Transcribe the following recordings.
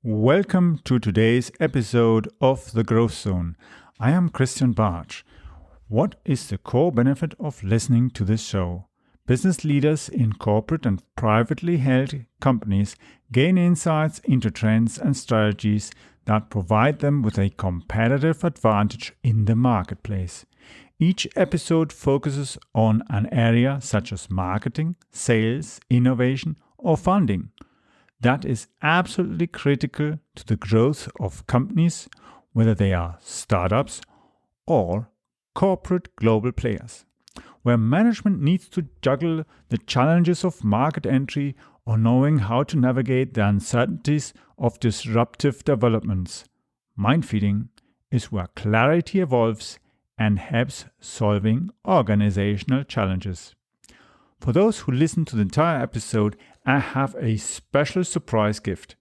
Welcome to today's episode of The Growth Zone. I am Christian Bartsch. What is the core benefit of listening to this show? Business leaders in corporate and privately held companies gain insights into trends and strategies that provide them with a competitive advantage in the marketplace. Each episode focuses on an area such as marketing, sales, innovation, or funding that is absolutely critical to the growth of companies, whether they are startups or corporate global players, where management needs to juggle the challenges of market entry or knowing how to navigate the uncertainties of disruptive developments. Mind feeding is where clarity evolves and helps solving organizational challenges. For those who listen to the entire episode, I have a special surprise gift.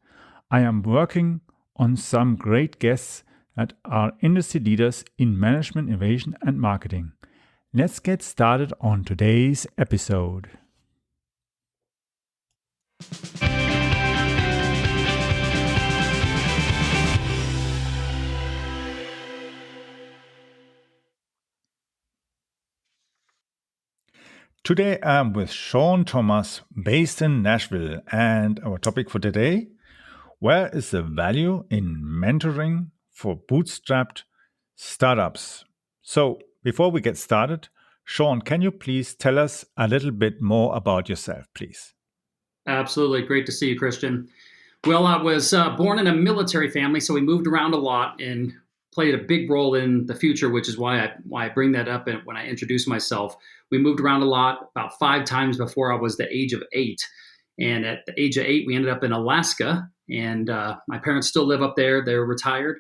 I am working on some great guests that are industry leaders in management, innovation, and marketing. Let's get started on today's episode. Today I'm with Shawn Thomas, based in Nashville, and our topic for today: where is the value in mentoring for bootstrapped startups? So, before we get started, Shawn, can you please tell us a little bit more about yourself, please? Absolutely. Great to see you, Christian. Well, I was born in a military family, so we moved around a lot and played a big role in the future, which is why I bring that up when I introduce myself. We moved around a lot, about 5 times before I was the age of 8. And at the age of 8, we ended up in Alaska, and my parents still live up there. They're retired.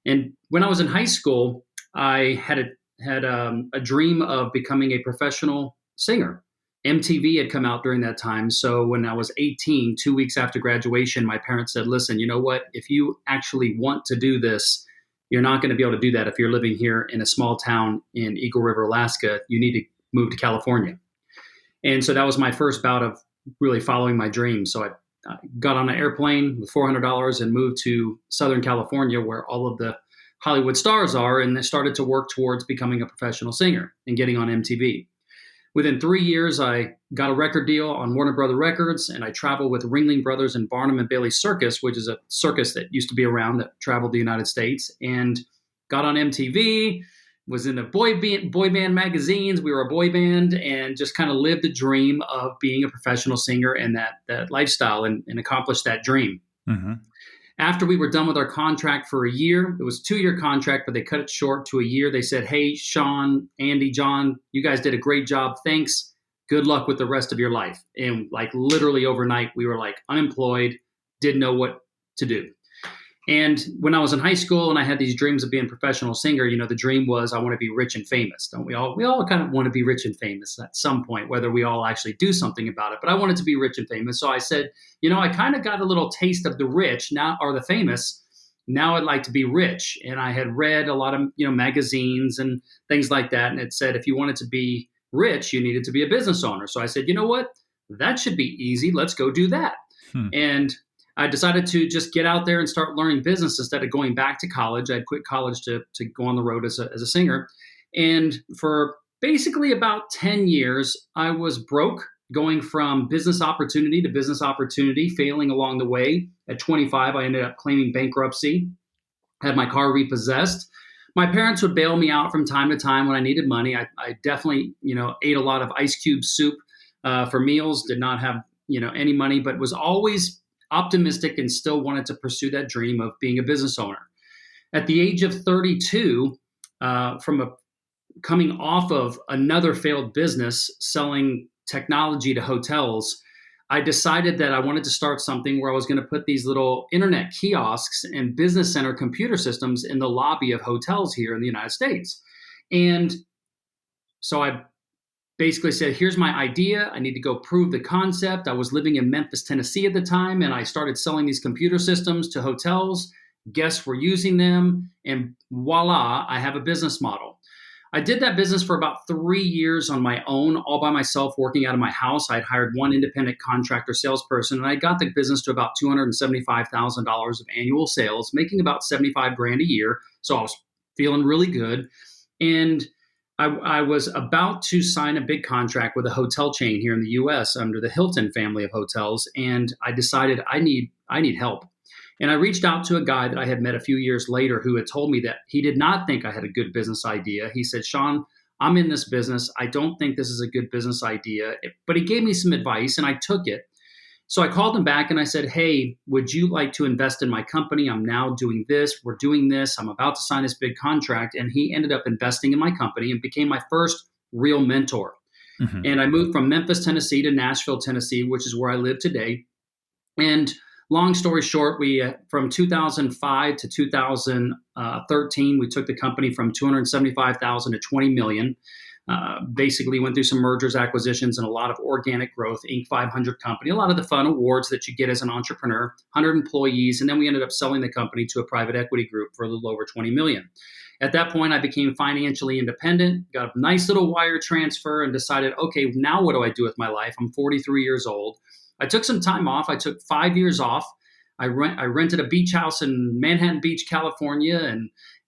And when I was in high school, I had a dream of becoming a professional singer. MTV had come out during that time. So when I was 18, 2 weeks after graduation, my parents said, listen, you know what? If you actually want to do this, you're not going to be able to do that if you're living here in a small town in Eagle River, Alaska. You need to move to California. And so that was my first bout of really following my dream. So I got on an airplane with $400 and moved to Southern California, where all of the Hollywood stars are, and I started to work towards becoming a professional singer and getting on MTV. Within 3 years, I got a record deal on Warner Brothers Records, and I traveled with Ringling Brothers and Barnum and Bailey Circus, which is a circus that used to be around that traveled the United States, and got on MTV, was in the boy band magazines. We were a boy band, and just kind of lived the dream of being a professional singer and that lifestyle, and accomplished that dream. Mm-hmm. After we were done with our contract for a year, it was a 2-year contract, but they cut it short to a year. They said, hey, Shawn, Andy, John, you guys did a great job. Thanks. Good luck with the rest of your life. And like literally overnight, we were like unemployed, didn't know what to do. And when I was in high school and I had these dreams of being a professional singer, the dream was I want to be rich and famous. Don't we all? We all kind of want to be rich and famous at some point, whether we all actually do something about it. But I wanted to be rich and famous. So I said, I kind of got a little taste of the rich now, or the famous. Now I'd like to be rich. And I had read a lot of, magazines and things like that. And it said, if you wanted to be rich, you needed to be a business owner. So I said, you know what? That should be easy. Let's go do that. And I decided to just get out there and start learning business instead of going back to college. I'd quit college to go on the road as a singer. And for basically about 10 years, I was broke, going from business opportunity to business opportunity, failing along the way. At 25, I ended up claiming bankruptcy, had my car repossessed. My parents would bail me out from time to time when I needed money. I definitely, ate a lot of ice cube soup for meals, did not have, any money, but was always optimistic and still wanted to pursue that dream of being a business owner. At the age of 32, coming off of another failed business selling technology to hotels, I decided that I wanted to start something where I was going to put these little internet kiosks and business center computer systems in the lobby of hotels here in the United States. And so I basically said, here's my idea. I need to go prove the concept. I was living in Memphis, Tennessee at the time, and I started selling these computer systems to hotels. Guests were using them, and voila, I have a business model. I did that business for about 3 years on my own, all by myself, working out of my house. I'd hired one independent contractor salesperson, and I got the business to about $275,000 of annual sales, making about 75 grand a year. So I was feeling really good. And I was about to sign a big contract with a hotel chain here in the US under the Hilton family of hotels. And I decided I need help. And I reached out to a guy that I had met a few years later who had told me that he did not think I had a good business idea. He said, Shawn, I'm in this business. I don't think this is a good business idea. But he gave me some advice and I took it. So I called him back and I said, hey, would you like to invest in my company? I'm now doing this. We're doing this. I'm about to sign this big contract. And he ended up investing in my company and became my first real mentor. Mm-hmm. And I moved from Memphis, Tennessee to Nashville, Tennessee, which is where I live today. And long story short, we from 2005 to 2013, we took the company from 275,000 to 20 million. Basically went through some mergers, acquisitions, and a lot of organic growth, Inc. 500 company, a lot of the fun awards that you get as an entrepreneur, 100 employees. And then we ended up selling the company to a private equity group for a little over 20 million. At that point, I became financially independent, got a nice little wire transfer and decided, okay, now what do I do with my life? I'm 43 years old. I took some time off. I took 5 years off. I rented a beach house in Manhattan Beach, California,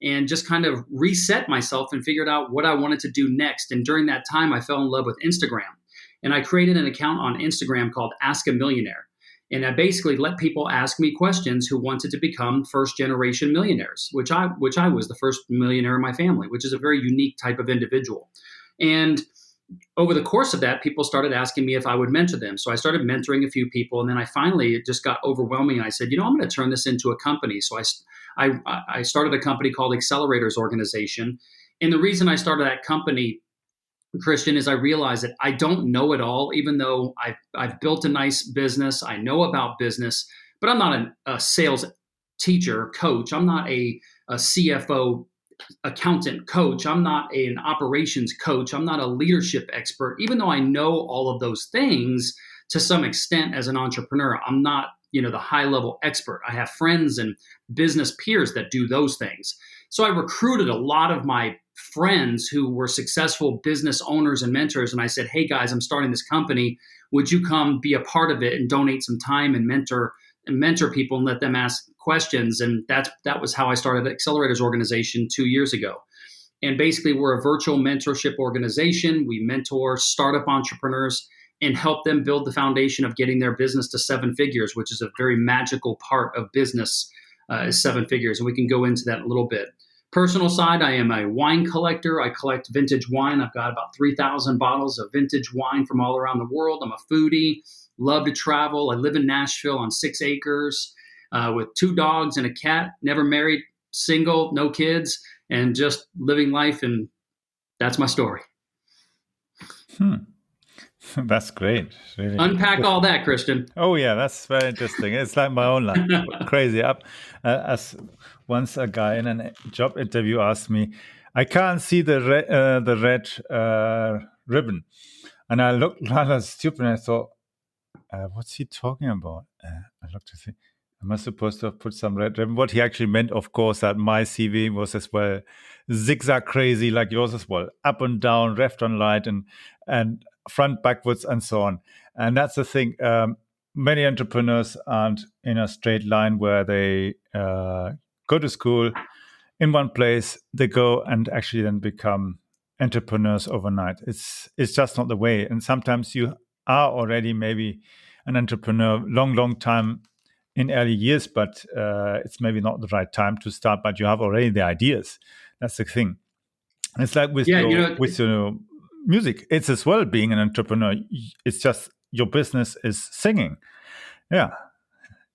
and just kind of reset myself and figured out what I wanted to do next. And during that time, I fell in love with Instagram. And I created an account on Instagram called Ask a Millionaire. And I basically let people ask me questions who wanted to become first-generation millionaires, which I was the first millionaire in my family, which is a very unique type of individual. And over the course of that, people started asking me if I would mentor them. So I started mentoring a few people. And then it just got overwhelming. And I said, I'm going to turn this into a company. So I started a company called Accelerators Organization. And the reason I started that company, Christian, is I realized that I don't know it all, even though I've built a nice business. I know about business, but I'm not a sales teacher, coach. I'm not a CFO accountant coach. I'm not an operations coach. I'm not a leadership expert, even though I know all of those things to some extent as an entrepreneur. I'm not, the high level expert. I have friends and business peers that do those things. So I recruited a lot of my friends who were successful business owners and mentors. And I said, hey guys, I'm starting this company. Would you come be a part of it and donate some time and mentor people and let them ask questions? And that was how I started the Accelerators Organization 2 years ago. And basically, we're a virtual mentorship organization. We mentor startup entrepreneurs and help them build the foundation of getting their business to 7 figures, which is a very magical part of business, is 7 figures. And we can go into that in a little bit. Personal side, I am a wine collector. I collect vintage wine. I've got about 3,000 bottles of vintage wine from all around the world. I'm a foodie. Love to travel. I live in Nashville on 6 acres with 2 dogs and a cat, never married, single, no kids, and just living life. And that's my story. That's great. Really unpack all that, Christian. Oh yeah, that's very interesting. It's like my own life. Crazy. As once a guy in a job interview asked me, I can't see the red ribbon. And I looked rather stupid and I thought, what's he talking about? I looked to see, am I supposed to have put some red ribbon? What he actually meant, of course, that my CV was as well zigzag crazy like yours as well, up and down, left and right, and front, backwards, and so on. And that's the thing. Many entrepreneurs aren't in a straight line where they go to school in one place, they go and actually then become entrepreneurs overnight. It's just not the way. And sometimes you are already maybe an entrepreneur long time in early years, but it's maybe not the right time to start, but you have already the ideas. That's the thing. It's like with your music. It's as well being an entrepreneur. It's just your business is singing. Yeah.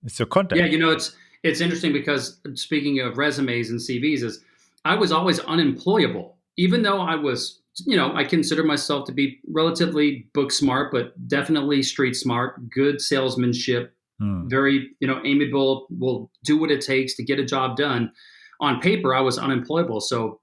It's your content. Yeah, it's interesting because speaking of resumes and CVs, is I was always unemployable, even though I was, I consider myself to be relatively book smart, but definitely street smart, good salesmanship, very, amiable, will do what it takes to get a job done. On paper, I was unemployable. So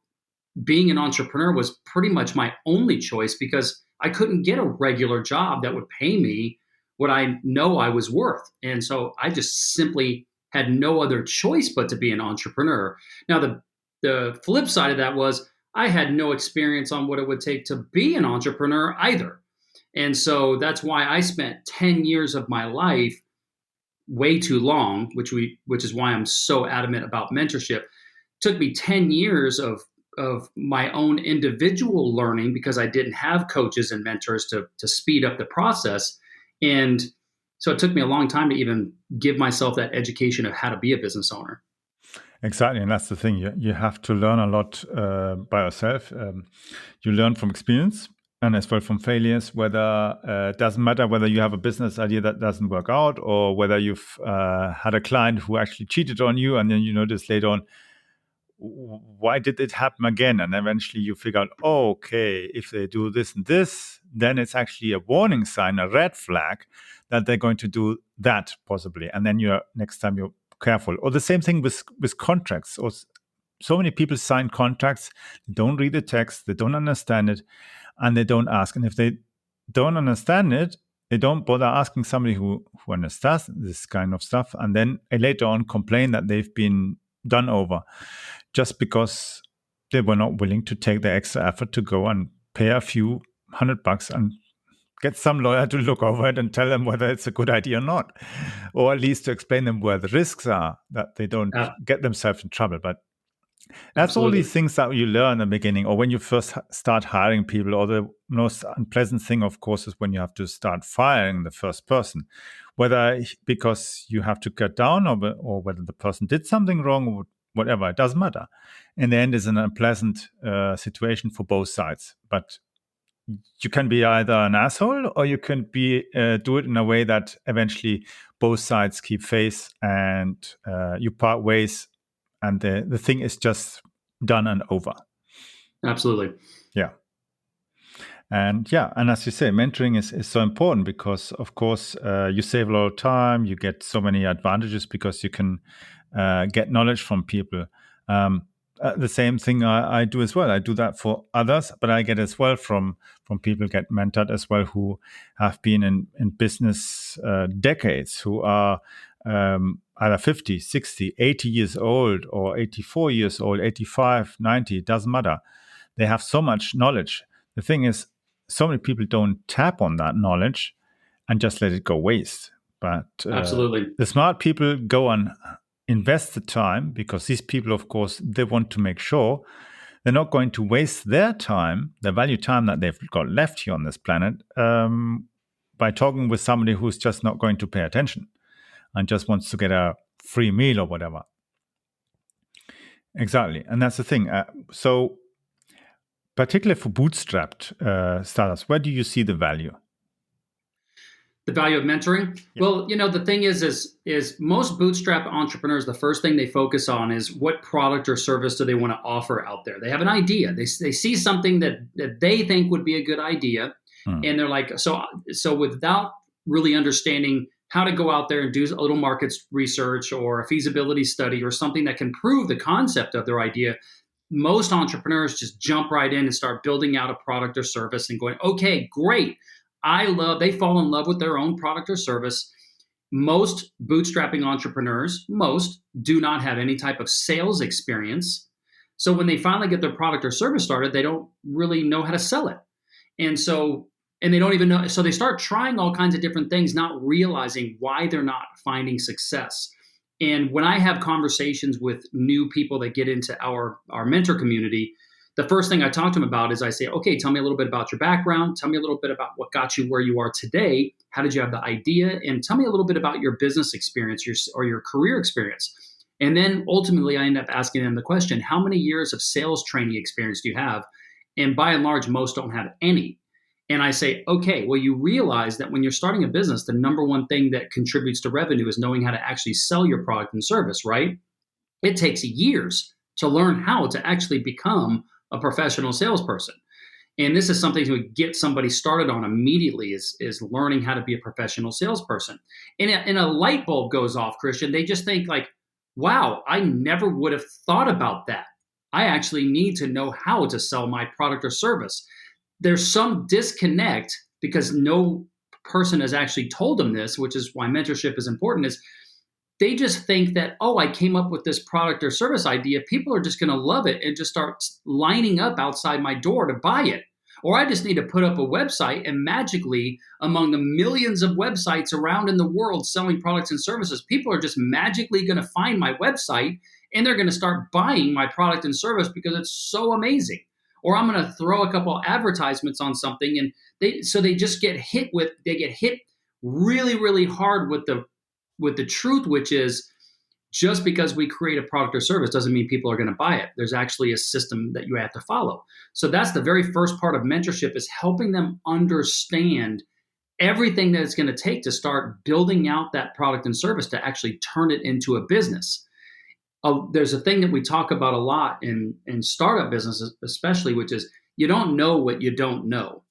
being an entrepreneur was pretty much my only choice because I couldn't get a regular job that would pay me what I know I was worth. And so I just simply had no other choice but to be an entrepreneur. Now, the flip side of that was I had no experience on what it would take to be an entrepreneur either. And so that's why I spent 10 years of my life, way too long, which is why I'm so adamant about mentorship. Took me 10 years of my own individual learning because I didn't have coaches and mentors to speed up the process. And so it took me a long time to even give myself that education of how to be a business owner. Exactly, and that's the thing. You have to learn a lot by yourself. You learn from experience and as well from failures. Whether it doesn't matter whether you have a business idea that doesn't work out, or whether you've had a client who actually cheated on you, and then you notice later on, why did it happen again? And eventually you figure out, oh, okay, if they do this and this, then it's actually a warning sign, a red flag that they're going to do that possibly. And then next time you're careful. Or the same thing with contracts. Or so many people sign contracts, they don't read the text, they don't understand it, and they don't ask. And if they don't understand it, they don't bother asking somebody who understands this kind of stuff, and then later on complain that they've been done over just because they were not willing to take the extra effort to go and pay a few $100 and get some lawyer to look over it and tell them whether it's a good idea or not, or at least to explain them where the risks are, that they don't get themselves in trouble. But that's all these things that you learn in the beginning, or when you first start hiring people. Or the most unpleasant thing, of course, is when you have to start firing the first person, whether because you have to cut down, or whether the person did something wrong, or whatever. It doesn't matter. In the end, it's an unpleasant situation for both sides. But you can be either an asshole, or you can be do it in a way that eventually both sides keep face, and you part ways, and the thing is just done and over. Absolutely. Yeah. And as you say, mentoring is so important because, of course, you save a lot of time. You get so many advantages because you can get knowledge from people. The same thing I do as well. I do that for others, but I get as well from people, get mentored as well, who have been in business decades, who are either 50, 60, 80 years old, or 84 years old, 85, 90, it doesn't matter. They have so much knowledge. The thing is, so many people don't tap on that knowledge and just let it go waste. But absolutely, the smart people go and invest the time, because these people, of course, they want to make sure they're not going to waste their time, the value time that they've got left here on this planet, by talking with somebody who's just not going to pay attention and just wants to get a free meal or whatever. Exactly. And that's the thing. So particularly for bootstrapped startups, where do you see the value? The value of mentoring? Yeah. Well, the thing is most bootstrap entrepreneurs, the first thing they focus on is what product or service do they want to offer out there. They have an idea. They see something that they think would be a good idea. And they're like, so without really understanding how to go out there and do a little market research or a feasibility study or something that can prove the concept of their idea, most entrepreneurs just jump right in and start building out a product or service and going, okay, great. They fall in love with their own product or service. Most bootstrapping entrepreneurs, do not have any type of sales experience. So when they finally get their product or service started, they don't really know how to sell it. And they don't even know. So they start trying all kinds of different things, not realizing why they're not finding success. And when I have conversations with new people that get into our mentor community, the first thing I talk to them about is I say, okay, tell me a little bit about your background. Tell me a little bit about what got you where you are today. How did you have the idea? And tell me a little bit about your business experience or your career experience. And then ultimately, I end up asking them the question, how many years of sales training experience do you have? And by and large, most don't have any. And I say, okay, well, you realize that when you're starting a business, the number one thing that contributes to revenue is knowing how to actually sell your product and service, right? It takes years to learn how to actually become a professional salesperson. And this is something to get somebody started on immediately is learning how to be a professional salesperson. And a light bulb goes off, Christian. They just think like, wow, I never would have thought about that. I actually need to know how to sell my product or service. There's some disconnect because no person has actually told them this, which is why mentorship is important, is they just think that, oh, I came up with this product or service idea. People are just going to love it and just start lining up outside my door to buy it. Or I just need to put up a website and magically, among the millions of websites around in the world selling products and services, people are just magically going to find my website and they're going to start buying my product and service because it's so amazing. Or I'm going to throw a couple advertisements on something and they just get hit really, really hard with the truth, which is just because we create a product or service doesn't mean people are going to buy it. There's actually a system that you have to follow. So that's the very first part of mentorship, is helping them understand everything that it's going to take to start building out that product and service to actually turn it into a business. There's a thing that we talk about a lot in startup businesses, especially, which is you don't know what you don't know.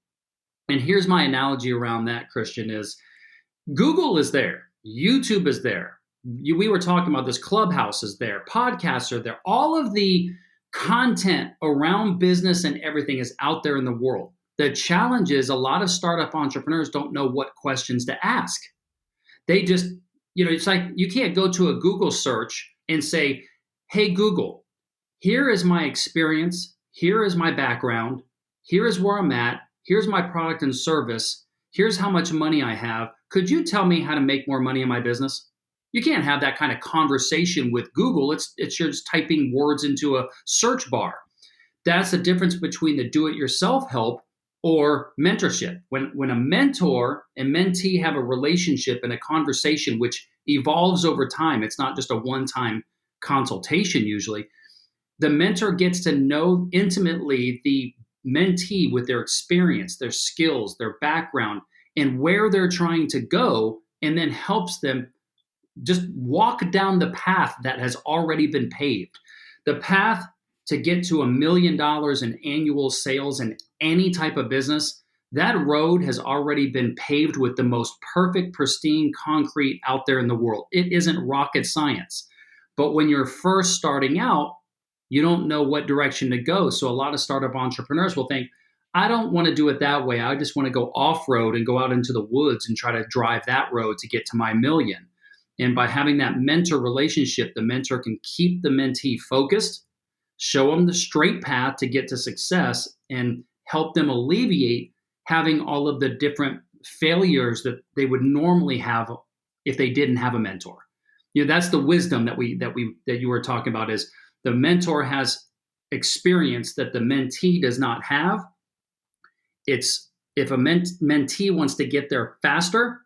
And here's my analogy around that, Christian, is Google is there. YouTube is there. We were talking about this. Clubhouse is there. Podcasts are there. All of the content around business and everything is out there in the world. The challenge is a lot of startup entrepreneurs don't know what questions to ask. They just, it's like you can't go to a Google search and say, hey, Google, here is my experience. Here is my background. Here is where I'm at. Here's my product and service. Here's how much money I have. Could you tell me how to make more money in my business? You can't have that kind of conversation with Google. It's just typing words into a search bar. That's the difference between the do-it-yourself help or mentorship. When a mentor and mentee have a relationship and a conversation which evolves over time, it's not just a one-time consultation usually. The mentor gets to know intimately the mentee with their experience, their skills, their background, and where they're trying to go, and then helps them just walk down the path that has already been paved. The path to get to $1 million in annual sales in any type of business, that road has already been paved with the most perfect, pristine concrete out there in the world. It isn't rocket science. But when you're first starting out, you don't know what direction to go. So a lot of startup entrepreneurs will think, I don't want to do it that way. I just want to go off-road and go out into the woods and try to drive that road to get to my million. And by having that mentor relationship, the mentor can keep the mentee focused, show them the straight path to get to success, and help them alleviate having all of the different failures that they would normally have if they didn't have a mentor. That's the wisdom that you were talking about, is the mentor has experience that the mentee does not have. It's if a mentee wants to get there faster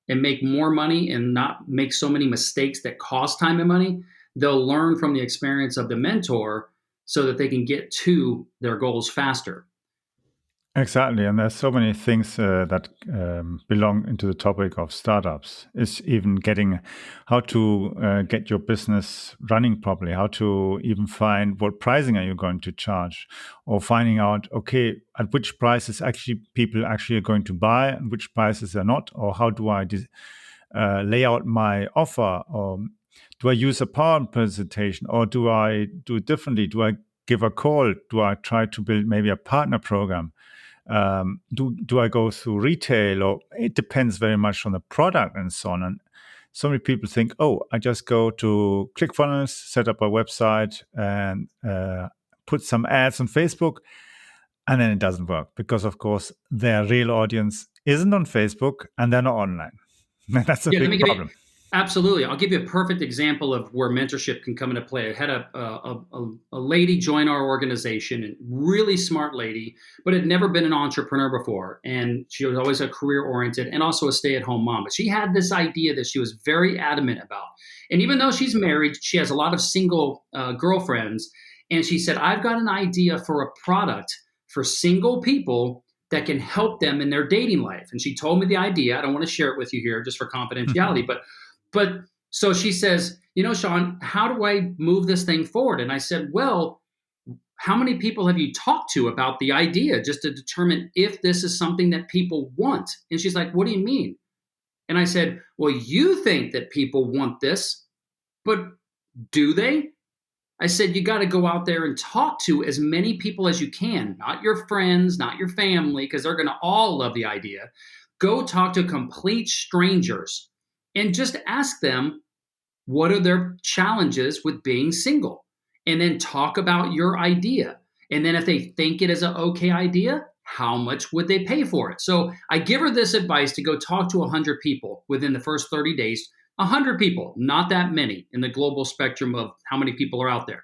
and make more money and not make so many mistakes that cost time and money, they'll learn from the experience of the mentor so that they can get to their goals faster. Exactly, and there's so many things that belong into the topic of startups. It's even getting how to get your business running properly, how to even find what pricing are you going to charge, or finding out, okay, at which prices actually people actually are going to buy and which prices are not, or how do I lay out my offer, or do I use a PowerPoint presentation, or do I do it differently? Do I give a call? Do I try to build maybe a partner program? Do I go through retail, or it depends very much on the product and so on. And so many people think, oh, I just go to ClickFunnels, set up a website and put some ads on Facebook, and then it doesn't work because, of course, their real audience isn't on Facebook and they're not online. That's a big problem. Absolutely. I'll give you a perfect example of where mentorship can come into play. I had a lady join our organization, a really smart lady, but had never been an entrepreneur before. And she was always a career-oriented and also a stay-at-home mom. But she had this idea that she was very adamant about. And even though she's married, she has a lot of single girlfriends. And she said, I've got an idea for a product for single people that can help them in their dating life. And she told me the idea. I don't want to share it with you here just for confidentiality, But so she says, Shawn, how do I move this thing forward? And I said, well, how many people have you talked to about the idea just to determine if this is something that people want? And she's like, what do you mean? And I said, well, you think that people want this, but do they? I said, you got to go out there and talk to as many people as you can, not your friends, not your family, because they're going to all love the idea. Go talk to complete strangers. And just ask them, What are their challenges with being single? And then talk about your idea. And then if they think it is an okay idea, how much would they pay for it? So I give her this advice to go talk to 100 people within the first 30 days. 100 people, not that many in the global spectrum of how many people are out there.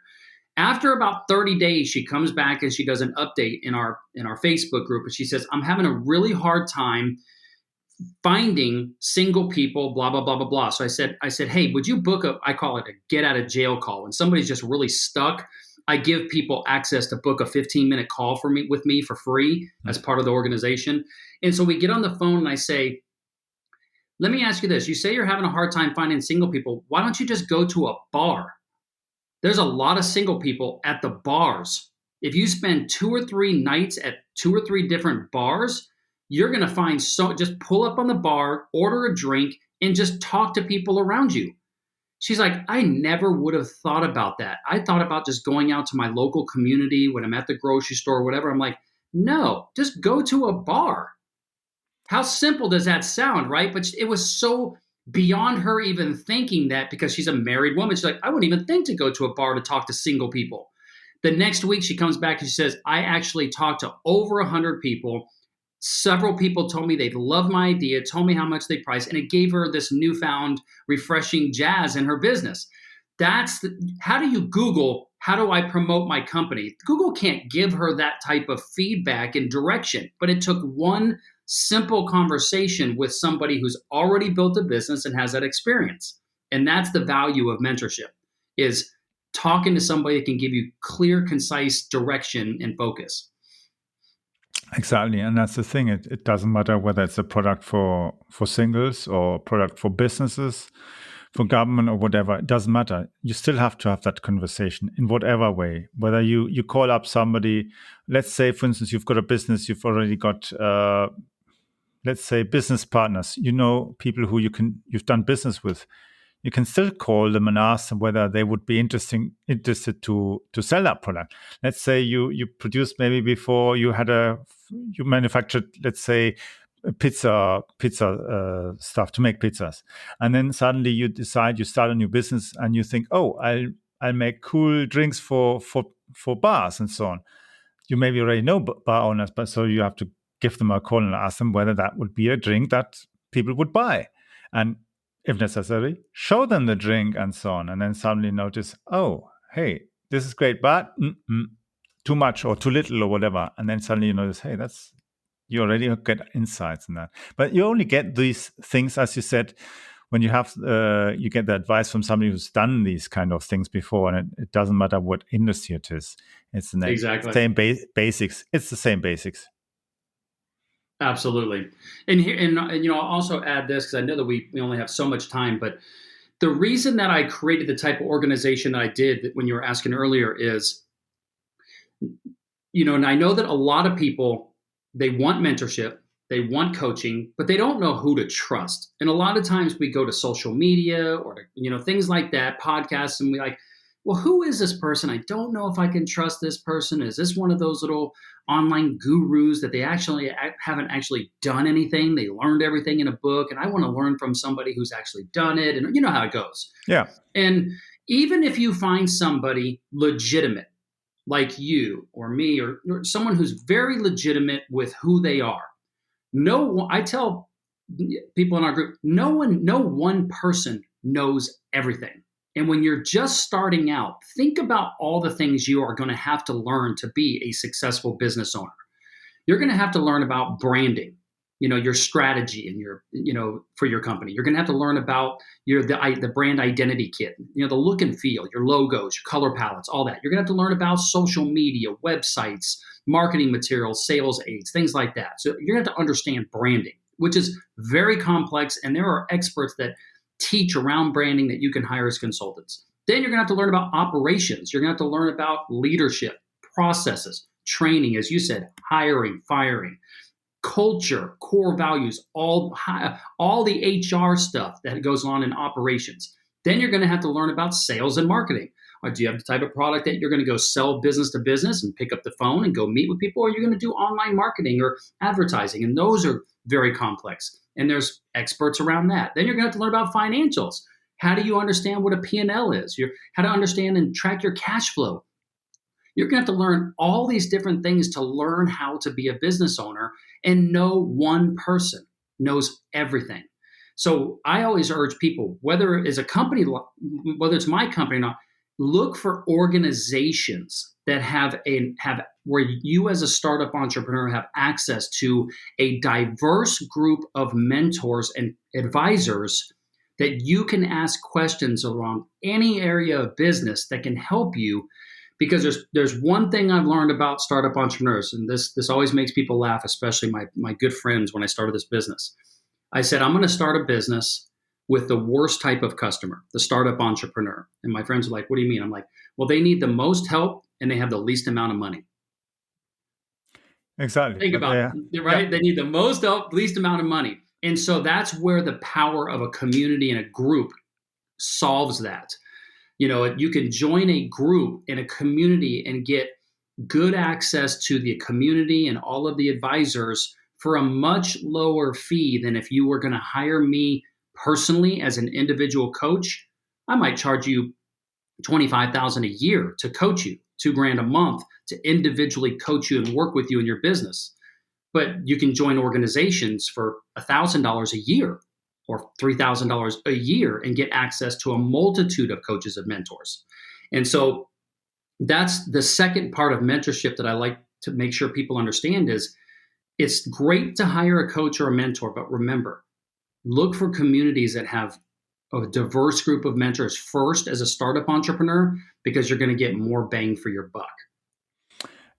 After about 30 days, she comes back and she does an update in our Facebook group, and she says, I'm having a really hard time finding single people, blah, blah, blah, blah, blah. So I said, hey, would you book I call it a get out of jail call. When somebody's just really stuck, I give people access to book a 15-minute call with me for free as part of the organization. And so we get on the phone and I say, let me ask you this. You say you're having a hard time finding single people. Why don't you just go to a bar? There's a lot of single people at the bars. If you spend 2 or 3 nights at 2 or 3 different bars, you're going to find just pull up on the bar, order a drink, and just talk to people around you. She's like, I never would have thought about that. I thought about just going out to my local community when I'm at the grocery store or whatever. I'm like, no, just go to a bar. How simple does that sound, right? But it was so beyond her even thinking that, because she's a married woman. She's like, I wouldn't even think to go to a bar to talk to single people. The next week she comes back and she says, I actually talked to over 100 people. Several people told me they loved my idea, told me how much they priced, and it gave her this newfound refreshing jazz in her business. How do you Google, how do I promote my company? Google can't give her that type of feedback and direction, but it took one simple conversation with somebody who's already built a business and has that experience. And that's the value of mentorship, is talking to somebody that can give you clear, concise direction and focus. Exactly, and that's the thing. It doesn't matter whether it's a product for singles or a product for businesses, for government or whatever. It doesn't matter. You still have to have that conversation in whatever way. Whether you call up somebody, let's say, for instance, you've got a business, you've already got, let's say, business partners. You know, people who you've done business with. You can still call them and ask them whether they would be interested to sell that product. Let's say you produced, maybe before you manufactured, let's say, pizza stuff to make pizzas, and then suddenly you decide you start a new business and you think, oh, I'll make cool drinks for bars and so on. You maybe already know bar owners, but so you have to give them a call and ask them whether that would be a drink that people would buy, and if necessary, show them the drink and so on. And then suddenly notice, oh, hey, this is great, but too much or too little or whatever. And then suddenly you notice, hey, you already get insights in that. But you only get these things, as you said, when you have you get the advice from somebody who's done these kind of things before, and it doesn't matter what industry it is. It's the same basics. It's the same basics. Absolutely. And here, and I'll also add this, because I know that we only have so much time, but the reason that I created the type of organization that I did, when you were asking earlier, is, and I know that a lot of people, they want mentorship, they want coaching, but they don't know who to trust. And a lot of times we go to social media or to, things like that, podcasts, and we like, well, who is this person? I don't know if I can trust this person. Is this one of those little online gurus that they actually haven't actually done anything? They learned everything in a book, and I want to learn from somebody who's actually done it. And you know how it goes. Yeah. And even if you find somebody legitimate, like you or me, or someone who's very legitimate with who they are, I tell people in our group, no one person knows everything. And when you're just starting out, think about all the things you are going to have to learn to be a successful business owner. You're going to have to learn about branding, your strategy and for your company. You're going to have to learn about the brand identity kit, the look and feel, your logos, your color palettes, all that. You're going to have to learn about social media, websites, marketing materials, sales aids, things like that. So you're going to have to understand branding, which is very complex. And there are experts that teach around branding that you can hire as consultants. Then you're going to have to learn about operations. You're going to have to learn about leadership, processes, training, as you said, hiring, firing, culture, core values, all the HR stuff that goes on in operations. Then you're going to have to learn about sales and marketing. Or do you have the type of product that you're going to go sell business to business and pick up the phone and go meet with people? Or you're going to do online marketing or advertising? And those are very complex. And there's experts around that. Then you're going to have to learn about financials. How do you understand what a P&L is? How to understand and track your cash flow. You're going to have to learn all these different things to learn how to be a business owner, and no one person knows everything. So I always urge people, whether it's a company, whether it's my company or not, look for organizations that have where you as a startup entrepreneur have access to a diverse group of mentors and advisors that you can ask questions around any area of business that can help you. Because there's one thing I've learned about startup entrepreneurs, and this always makes people laugh, especially my good friends when I started this business. I said, I'm going to start a business with the worst type of customer, the startup entrepreneur. And my friends are like, what do you mean? I'm like, well, they need the most help and they have the least amount of money. Exactly. Think But about it, right? yeah, They need the most help, least amount of money. And so that's where the power of a community and a group solves that. You can join a group in a community and get good access to the community and all of the advisors for a much lower fee than if you were going to hire me personally as an individual coach. I might charge you 25,000 a year to coach you, 2 grand a month to individually coach you and work with you in your business. But you can join organizations for $1,000 a year or $3,000 a year and get access to a multitude of coaches and mentors. And so that's the second part of mentorship that I like to make sure people understand is it's great to hire a coach or a mentor, but remember, look for communities that have a diverse group of mentors first as a startup entrepreneur, because you're going to get more bang for your buck.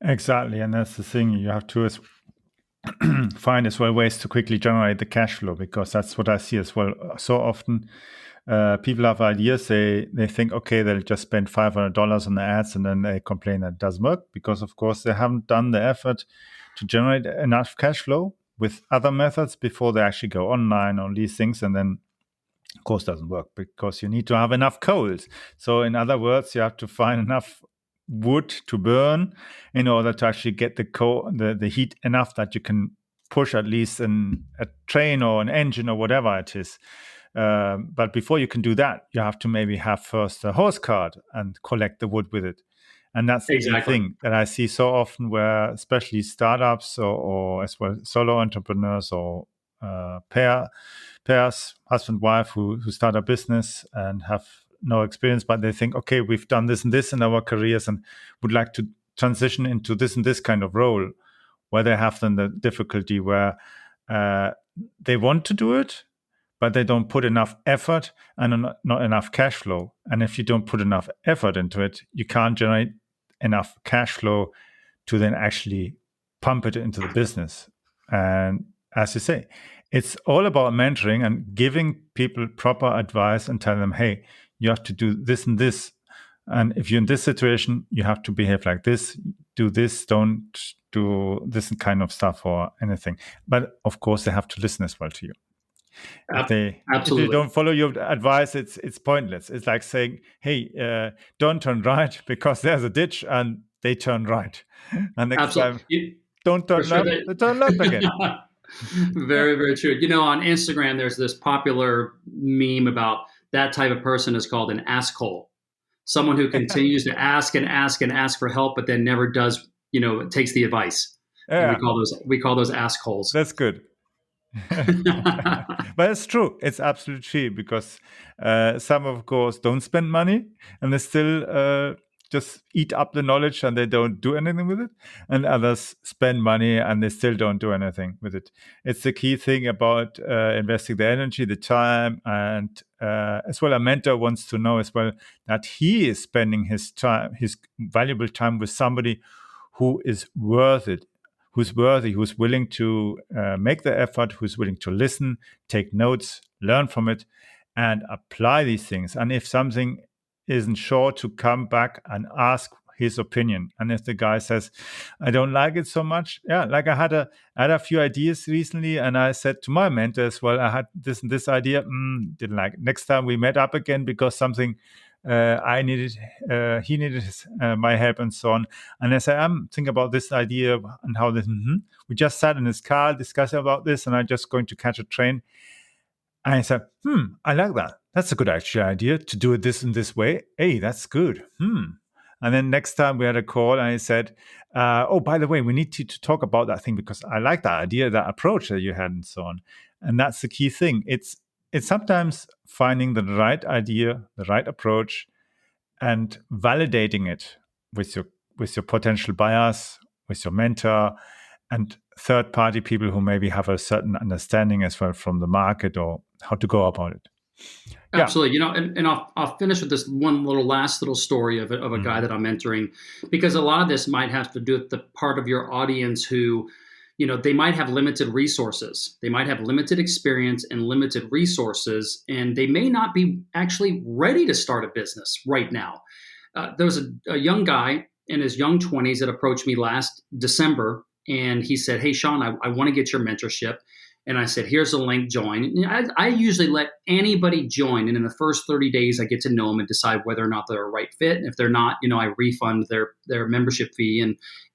exactly. And that's the thing. You have to find as well ways to quickly generate the cash flow, because that's what I see as well. So often people have ideas. They think, okay, they'll just spend $500 on the ads, and then they complain that it doesn't work because, of course, they haven't done the effort to generate enough cash flow with other methods before they actually go online on these things. And then, of course, doesn't work because you need to have enough coals. So in other words, you have to find enough wood to burn in order to actually get the heat enough that you can push at least a train or an engine or whatever it is. But before you can do that, you have to maybe have first a horse cart and collect the wood with it. And that's the thing that I see so often, where especially startups or as well solo entrepreneurs or pairs, husband, wife, who start a business and have no experience, but they think, okay, we've done this and this in our careers and would like to transition into this and this kind of role, where they have then the difficulty where they want to do it, but they don't put enough effort and not enough cash flow. And if you don't put enough effort into it, you can't generate enough cash flow to then actually pump it into the business. And as you say, it's all about mentoring and giving people proper advice and tell them, hey, you have to do this and this. And if you're in this situation, you have to behave like this, do this, don't do this kind of stuff or anything. But of course, they have to listen as well to you. If they don't follow your advice, it's pointless. It's like saying, hey, don't turn right because there's a ditch, and they turn right. And next time, don't turn left, they turn left again. Very, very true. On Instagram, there's this popular meme about that type of person is called an asshole. Someone who continues to ask and ask and ask for help, but then never does, takes the advice. Yeah. We call those assholes. That's good. But it's true. It's absolutely true, because some, of course, don't spend money and they still just eat up the knowledge and they don't do anything with it. And others spend money and they still don't do anything with it. It's the key thing about investing the energy, the time, and as well, a mentor wants to know as well that he is spending his time, his valuable time, with somebody who is worth it, who's worthy, who's willing to make the effort, who's willing to listen, take notes, learn from it, and apply these things. And if something isn't sure, to come back and ask his opinion. And if the guy says, I don't like it so much, like I had a few ideas recently, and I said to my mentor as well, I had this and this idea, didn't like it. Next time we met up again because something I needed, he needed my help and so on. And I said, I'm thinking about this idea and how this, we just sat in his car discussing about this, and I'm just going to catch a train. And I said, I like that. That's a good actually idea to do it this in this way. Hey, that's good. And then next time we had a call and I said, oh, by the way, we need to talk about that thing because I like that idea, that approach that you had and so on. And that's the key thing. It's sometimes finding the right idea, the right approach, and validating it with your potential buyers, with your mentor, and third party people who maybe have a certain understanding as well from the market or how to go about it. Yeah. Absolutely. And I'll finish with this one last little story of a guy that I'm mentoring, because a lot of this might have to do with the part of your audience who, they might have limited resources. They might have limited experience and limited resources, and they may not be actually ready to start a business right now. There was a young guy in his young 20s that approached me last December, and he said, "Hey, Shawn, I want to get your mentorship." And I said, "Here's a link, join." And I usually let anybody join. And in the first 30 days, I get to know them and decide whether or not they're a right fit. And if they're not, I refund their membership fee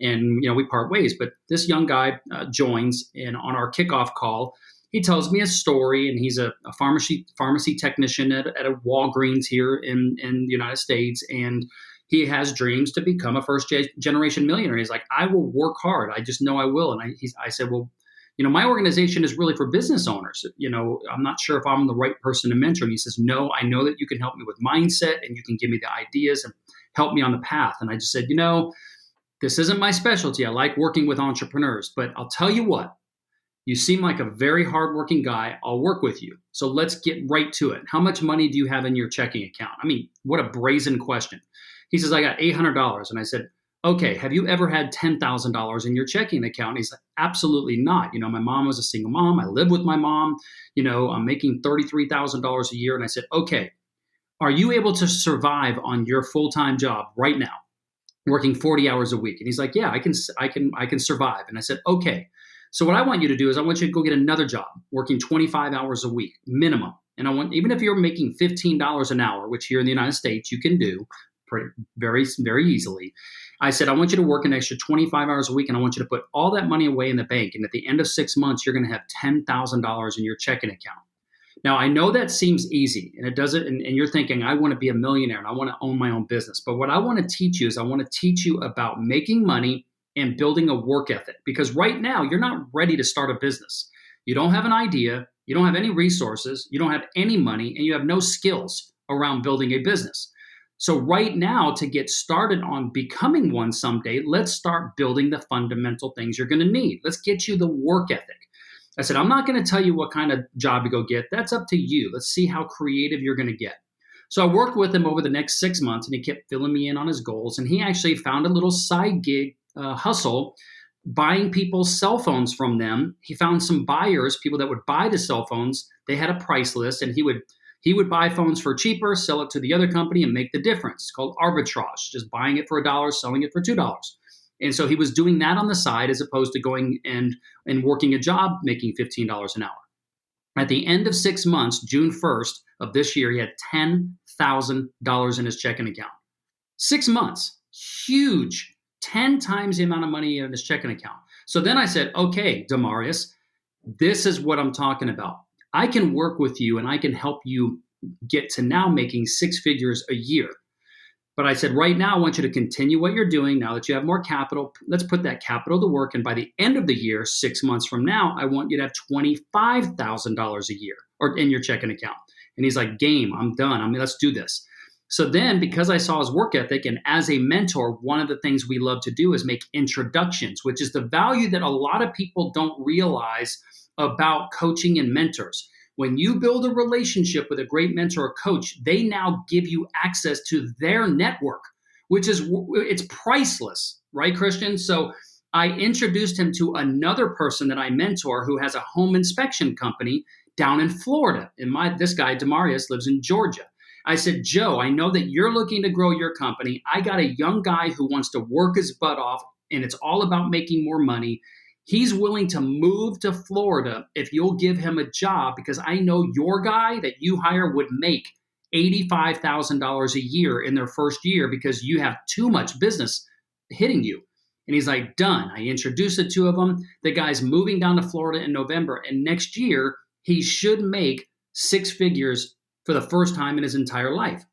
and we part ways. But this young guy joins, and on our kickoff call, he tells me a story, and he's a pharmacy technician at a Walgreens here in the United States. And he has dreams to become a first generation millionaire. He's like, "I will work hard. I just know I will." And I said, "Well, my organization is really for business owners. I'm not sure if I'm the right person to mentor." And he says, "No, I know that you can help me with mindset and you can give me the ideas and help me on the path." And I just said, this isn't my specialty. I like working with entrepreneurs, but I'll tell you what, you seem like a very hardworking guy. I'll work with you. So let's get right to it. How much money do you have in your checking account? I mean, what a brazen question. He says, "I got $800. And I said, "Okay, have you ever had $10,000 in your checking account?" And he's like, "Absolutely not. My mom was a single mom. I live with my mom. I'm making $33,000 a year." And I said, "Okay, are you able to survive on your full-time job right now, working 40 hours a week?" And he's like, "Yeah, I can survive." And I said, "Okay, so what I want you to do is I want you to go get another job, working 25 hours a week minimum. And even if you're making $15 an hour, which here in the United States you can do very, very easily. I said, I want you to work an extra 25 hours a week, and I want you to put all that money away in the bank. And at the end of 6 months, you're going to have $10,000 in your checking account." Now, I know that seems easy, and it doesn't. And you're thinking, I want to be a millionaire and I want to own my own business. But what I want to teach you is I want to teach you about making money and building a work ethic. Because right now, you're not ready to start a business. You don't have an idea. You don't have any resources. You don't have any money, and you have no skills around building a business. So right now, to get started on becoming one someday, let's start building the fundamental things you're going to need. Let's get you the work ethic. I said, I'm not going to tell you what kind of job to go get. That's up to you. Let's see how creative you're going to get. So I worked with him over the next 6 months, and he kept filling me in on his goals. And he actually found a little side gig hustle, buying people's cell phones from them. He found some buyers, people that would buy the cell phones. They had a price list, and he would buy phones for cheaper, sell it to the other company, and make the difference. It's called arbitrage, just buying it for $1, selling it for $2. And so he was doing that on the side as opposed to going and working a job making $15 an hour. At the end of 6 months, June 1st of this year, he had $10,000 in his checking account. 6 months, huge, 10 times the amount of money in his checking account. So then I said, okay, Demarius, this is what I'm talking about. I can work with you and I can help you get to now making 6 figures a year. But I said, right now, I want you to continue what you're doing. Now that you have more capital, let's put that capital to work. And by the end of the year, 6 months from now, I want you to have $25,000 a year or in your checking account. And he's like, game, I'm done. Let's do this. So then, because I saw his work ethic, and as a mentor, one of the things we love to do is make introductions, which is the value that a lot of people don't realize about coaching and mentors. When you build a relationship with a great mentor or coach, they now give you access to their network, it's priceless, right, Christian? So I introduced him to another person that I mentor who has a home inspection company down in Florida. And this guy, Demarius, lives in Georgia. I said, Joe, I know that you're looking to grow your company. I got a young guy who wants to work his butt off, and it's all about making more money. He's willing to move to Florida if you'll give him a job, because I know your guy that you hire would make $85,000 a year in their first year because you have too much business hitting you. And he's like, done. I introduced the two of them. The guy's moving down to Florida in November, and next year he should make six figures for the first time in his entire life.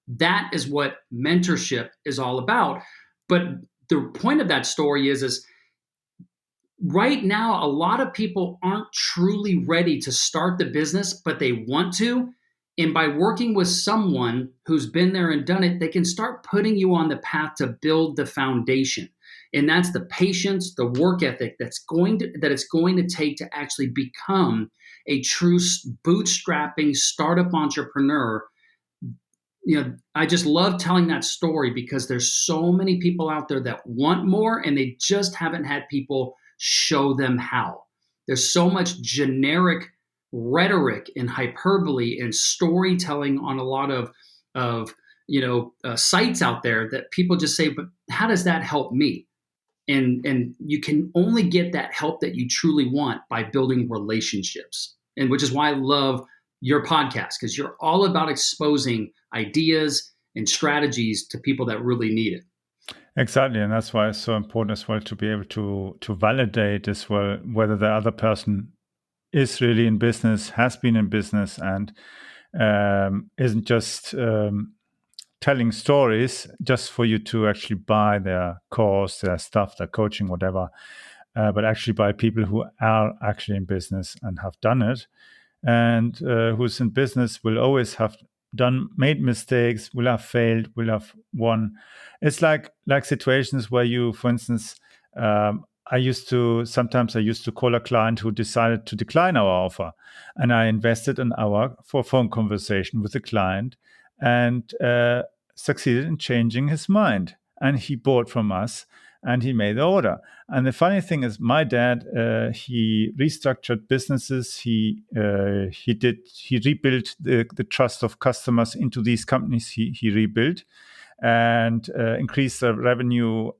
That is what mentorship is all about. But the point of that story is right now, a lot of people aren't truly ready to start the business, but they want to. And by working with someone who's been there and done it, they can start putting you on the path to build the foundation. And that's the patience, the work ethic that it's going to take to actually become a true bootstrapping startup entrepreneur. I just love telling that story because there's so many people out there that want more and they just haven't had people show them how. There's so much generic rhetoric and hyperbole and storytelling on a lot of sites out there that people just say, but how does that help me? And you can only get that help that you truly want by building relationships, and which is why I love your podcast, because you're all about exposing ideas and strategies to people that really need it. Exactly, and that's why it's so important as well to be able to validate as well whether the other person is really in business, has been in business, and isn't just telling stories just for you to actually buy their course, their stuff, their coaching, whatever, but actually by people who are actually in business and have done it, and who's in business will always have made mistakes, will have failed, will have won. It's like situations where you, for instance, I used to call a client who decided to decline our offer, and I invested an hour for a phone conversation with the client, and succeeded in changing his mind, and he bought from us, and he made the order. And the funny thing is, my dad, he restructured businesses. He rebuilt the trust of customers into these companies. He rebuilt and increased the revenue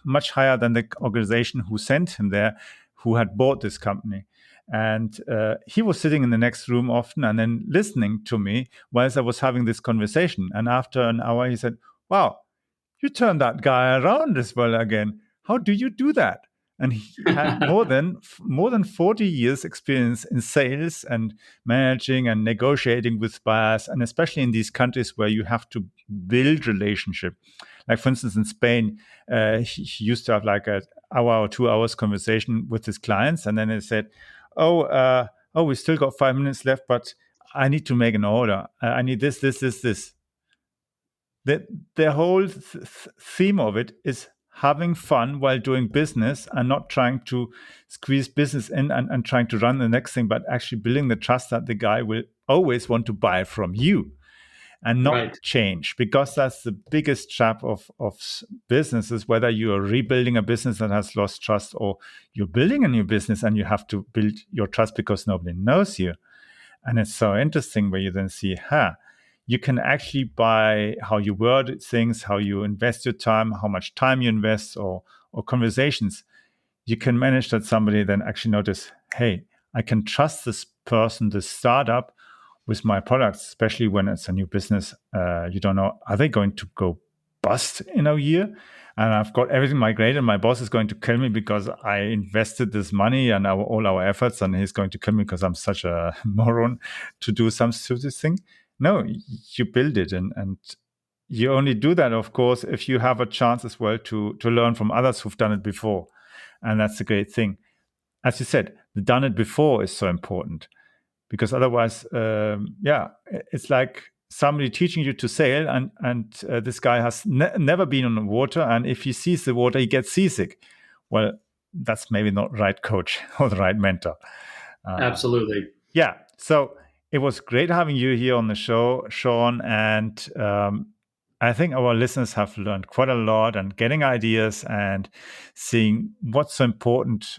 much higher than the organization who sent him there, who had bought this company. And he was sitting in the next room often and then listening to me whilst I was having this conversation. And after an hour, he said, "Wow, you turned that guy around as well again. How do you do that?" And he had more than 40 years experience in sales and managing and negotiating with buyers, and especially in these countries where you have to build relationship. Like, for instance, in Spain, he used to have like an hour or 2 hours conversation with his clients, and then he said, "Oh, we still got 5 minutes left, but I need to make an order. I need this, this, this, this." The whole theme of it is having fun while doing business and not trying to squeeze business in and trying to run the next thing, but actually building the trust that the guy will always want to buy from you and not Right. change, because that's the biggest trap of businesses, whether you are rebuilding a business that has lost trust or you're building a new business and you have to build your trust because nobody knows you. And it's so interesting where you then see, you can actually, by how you word things, how you invest your time, how much time you invest, or conversations, you can manage that somebody then actually notice, hey, I can trust this person, this startup, with my products, especially when it's a new business. You don't know, are they going to go bust in a year? And I've got everything migrated. My boss is going to kill me because I invested this money and all our efforts, and he's going to kill me because I'm such a moron to do some stupid thing. No, you build it, and you only do that, of course, if you have a chance as well to learn from others who've done it before. And that's a great thing. As you said, the done it before is so important, because otherwise, it's like somebody teaching you to sail, and this guy has never been on the water, and if he sees the water, he gets seasick. Well, that's maybe not the right coach or the right mentor. Absolutely. Yeah. So it was great having you here on the show, Shawn, and I think our listeners have learned quite a lot and getting ideas and seeing what's so important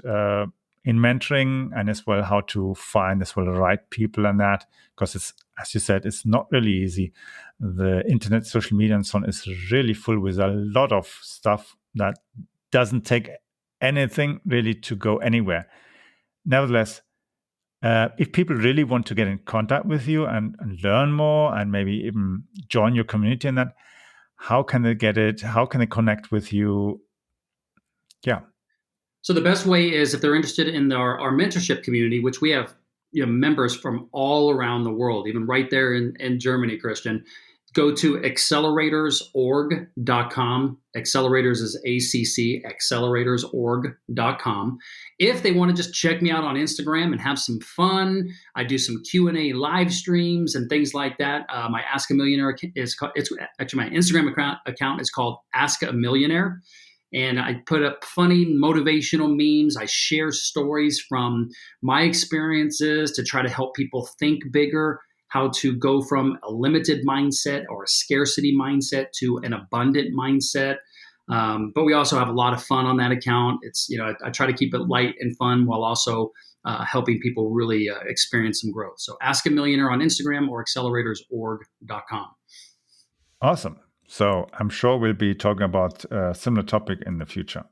in mentoring, and as well how to find as well the right people and that, because it's, as you said, it's not really easy. The internet, social media, and so on is really full with a lot of stuff that doesn't take anything really to go anywhere. Nevertheless, if people really want to get in contact with you and learn more and maybe even join your community and that, how can they get it? How can they connect with you? Yeah. So the best way is if they're interested in our mentorship community, which we have members from all around the world, even right there in Germany, Christian. Go to acceleratoorg.com. Accelerators is ACC, acceleratoorg.com. If they want to just check me out on Instagram and have some fun, I do some Q&A live streams and things like that. My Ask a Millionaire it's actually my Instagram account is called Ask a Millionaire. And I put up funny motivational memes. I share stories from my experiences to try to help people think bigger, how to go from a limited mindset or a scarcity mindset to an abundant mindset. But we also have a lot of fun on that account. It's, I try to keep it light and fun while also helping people really experience some growth. So Ask a Millionaire on Instagram or acceleratoorg.com. Awesome. So I'm sure we'll be talking about a similar topic in the future.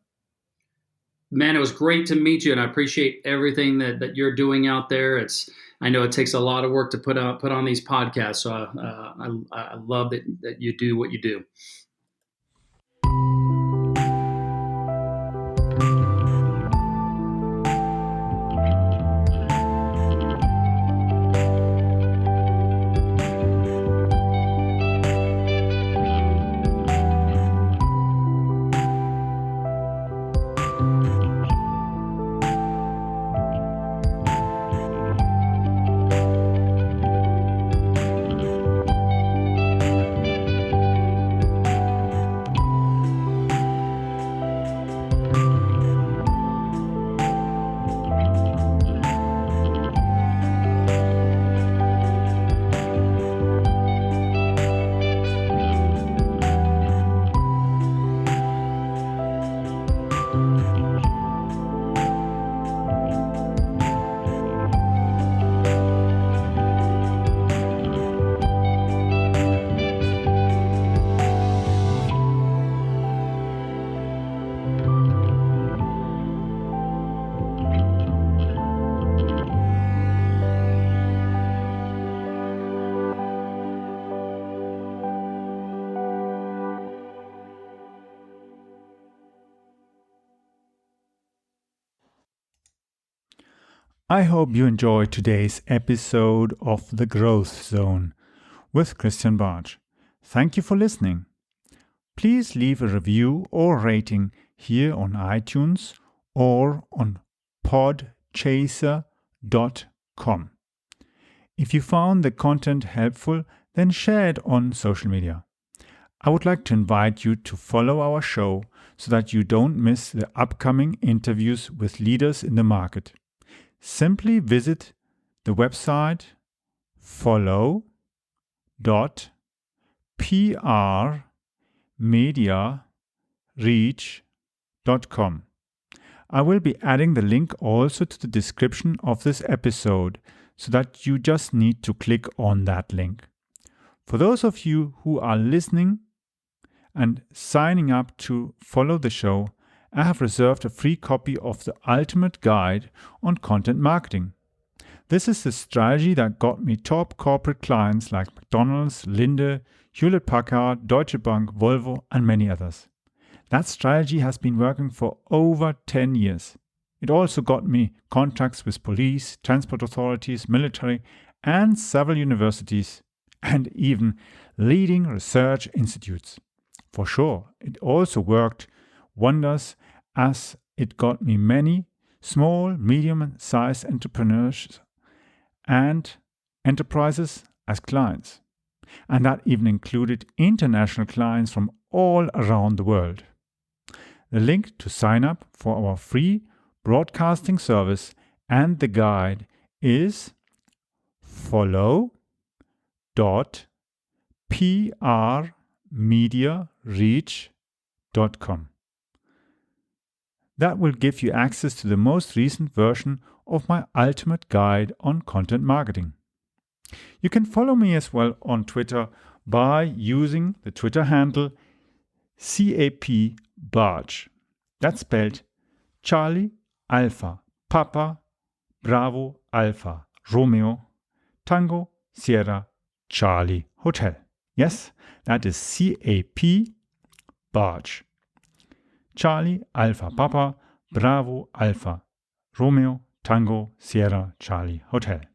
Man, it was great to meet you, and I appreciate everything that you're doing out there. I know it takes a lot of work to put on these podcasts, so I love that you do what you do. I hope you enjoyed today's episode of The Growth Zone with Christian Bartsch. Thank you for listening. Please leave a review or rating here on iTunes or on podchaser.com. If you found the content helpful, then share it on social media. I would like to invite you to follow our show so that you don't miss the upcoming interviews with leaders in the market. Simply visit the website follow.prmediareach.com. I will be adding the link also to the description of this episode so that you just need to click on that link. For those of you who are listening and signing up to follow the show, I have reserved a free copy of the Ultimate Guide on Content Marketing. This is the strategy that got me top corporate clients like McDonald's, Linde, Hewlett-Packard, Deutsche Bank, Volvo, and many others. That strategy has been working for over 10 years. It also got me contacts with police, transport authorities, military, and several universities, and even leading research institutes. For sure, it also worked wonders as it got me many small, medium-sized entrepreneurs and enterprises as clients. And that even included international clients from all around the world. The link to sign up for our free broadcasting service and the guide is follow.prmediareach.com. That will give you access to the most recent version of my ultimate guide on content marketing. You can follow me as well on Twitter by using the Twitter handle CAP_Bartsch. That's spelled Charlie, Alpha, Papa, Bravo, Alpha, Romeo, Tango, Sierra, Charlie, Hotel. Yes, that is CAP_Bartsch. Charlie, Alpha, Papa, Bravo, Alpha, Romeo, Tango Sierra Charlie Hotel.